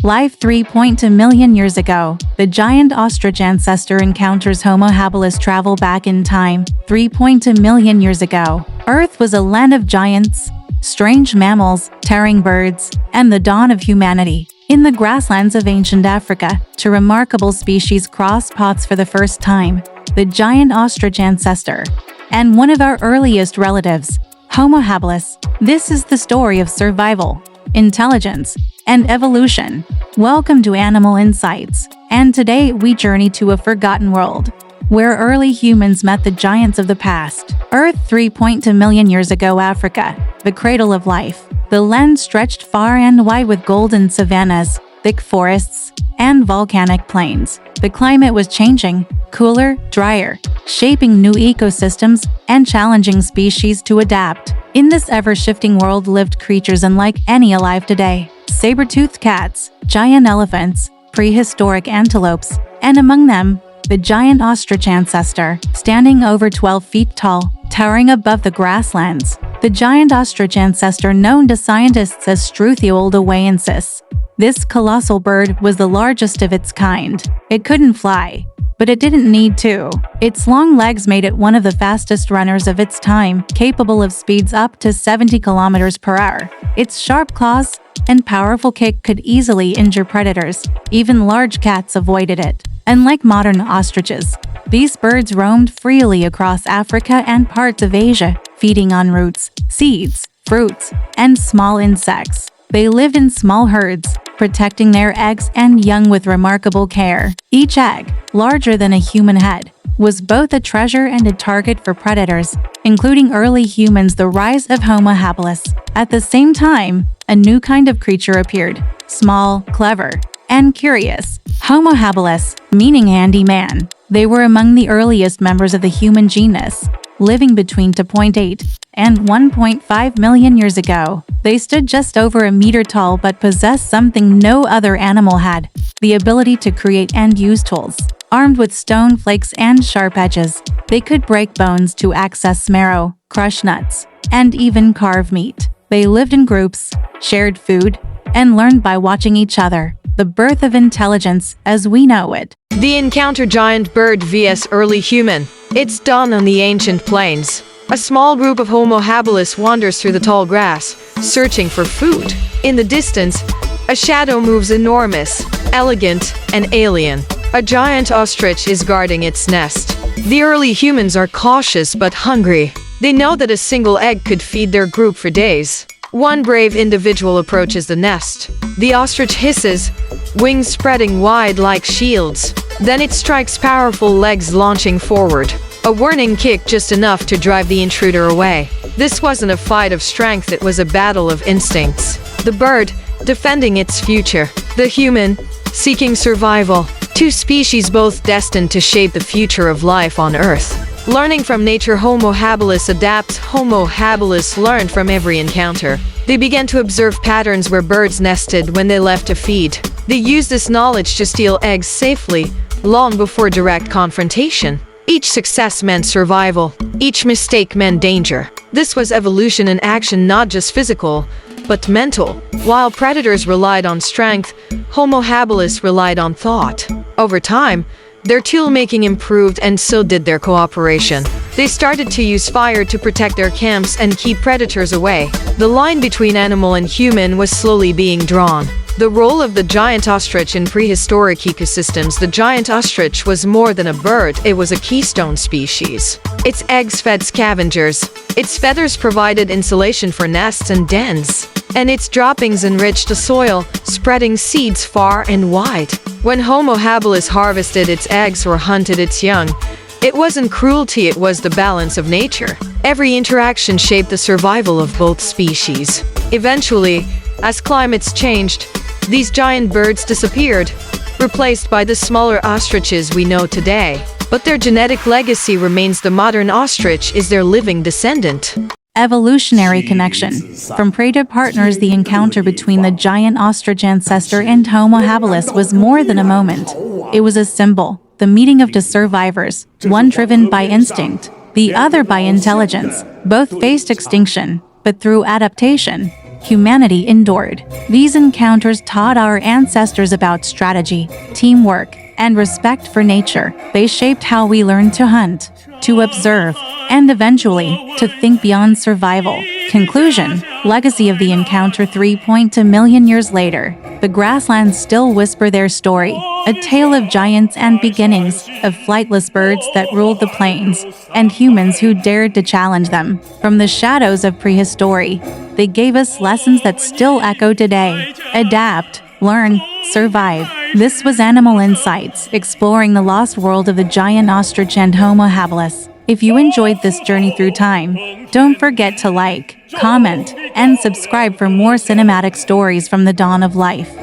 Life 3.2 million years ago, the giant ostrich ancestor encounters Homo habilis travel back in time. 3.2 million years ago, Earth was a land of giants, strange mammals, tearing birds, and the dawn of humanity. In the grasslands of ancient Africa, two remarkable species crossed paths for the first time: the giant ostrich ancestor and one of our earliest relatives, Homo habilis. This is the story of survival, intelligence, and evolution. Welcome to Animal Insights, and today we journey to a forgotten world, where early humans met the giants of the past. Earth 3.2 million years ago, Africa, the cradle of life. The land stretched far and wide with golden savannas, thick forests, and volcanic plains. The climate was changing, cooler, drier, shaping new ecosystems and challenging species to adapt. In this ever-shifting world lived creatures unlike any alive today: saber-toothed cats, giant elephants, prehistoric antelopes, and among them, the giant ostrich ancestor, standing over 12 feet tall, towering above the grasslands. The giant ostrich ancestor, known to scientists as Struthio oldawayensis. This colossal bird was the largest of its kind. It couldn't fly, but it didn't need to. Its long legs made it one of the fastest runners of its time, capable of speeds up to 70 kilometers per hour. Its sharp claws and powerful kick could easily injure predators. Even large cats avoided it. Unlike modern ostriches, these birds roamed freely across Africa and parts of Asia, feeding on roots, seeds, fruits, and small insects. They lived in small herds, protecting their eggs and young with remarkable care. Each egg, larger than a human head, was both a treasure and a target for predators, including early humans. The rise of Homo habilis. At the same time, a new kind of creature appeared: small, clever, and curious. Homo habilis, meaning handy man. They were among the earliest members of the human genus, living between 2.8 and 1.5 million years ago. They stood just over a meter tall but possessed something no other animal had: the ability to create and use tools. Armed with stone flakes and sharp edges, they could break bones to access marrow, crush nuts, and even carve meat. They lived in groups, shared food, and learned by watching each other. The birth of intelligence as we know it. The encounter: giant bird vs early human. It's dawn on the ancient plains. A small group of Homo habilis wanders through the tall grass, searching for food. In the distance, a shadow moves, enormous, elegant, and alien. A giant ostrich is guarding its nest. The early humans are cautious but hungry. They know that a single egg could feed their group for days. One brave individual approaches the nest. The ostrich hisses, wings spreading wide like shields. Then it strikes, powerful legs launching forward. A warning kick, just enough to drive the intruder away. This wasn't a fight of strength, it was a battle of instincts. The bird, defending its future. The human, seeking survival. Two species both destined to shape the future of life on Earth. Learning from nature, Homo habilis adapts. Homo habilis learned from every encounter. They began to observe patterns where birds nested when they left to feed. They used this knowledge to steal eggs safely, long before direct confrontation. Each success meant survival. Each mistake meant danger. This was evolution in action, not just physical, but mental. While predators relied on strength, Homo habilis relied on thought. Over time, their tool-making improved, and so did their cooperation. They started to use fire to protect their camps and keep predators away. The line between animal and human was slowly being drawn. The role of the giant ostrich in prehistoric ecosystems. The giant ostrich was more than a bird, it was a keystone species. Its eggs fed scavengers, its feathers provided insulation for nests and dens, and its droppings enriched the soil, spreading seeds far and wide. When Homo habilis harvested its eggs or hunted its young, it wasn't cruelty, it was the balance of nature. Every interaction shaped the survival of both species. Eventually, as climates changed, these giant birds disappeared, replaced by the smaller ostriches we know today. But their genetic legacy remains. The modern ostrich is their living descendant. Evolutionary connection. From prey to partners, the encounter between the giant ostrich ancestor and Homo habilis was more than a moment. It was a symbol, the meeting of two survivors, one driven by instinct, the other by intelligence. Both faced extinction, but through adaptation, humanity endured. These encounters taught our ancestors about strategy, teamwork, and respect for nature. They shaped how we learned to hunt, to observe, and eventually, to think beyond survival. Conclusion: legacy of the encounter. 3.2 million years later, the grasslands still whisper their story, a tale of giants and beginnings, of flightless birds that ruled the plains, and humans who dared to challenge them. From the shadows of prehistory, they gave us lessons that still echo today. Adapt, learn, survive. This was Animal Insights, exploring the lost world of the giant ostrich and Homo habilis. If you enjoyed this journey through time, don't forget to like, comment, and subscribe for more cinematic stories from the dawn of life.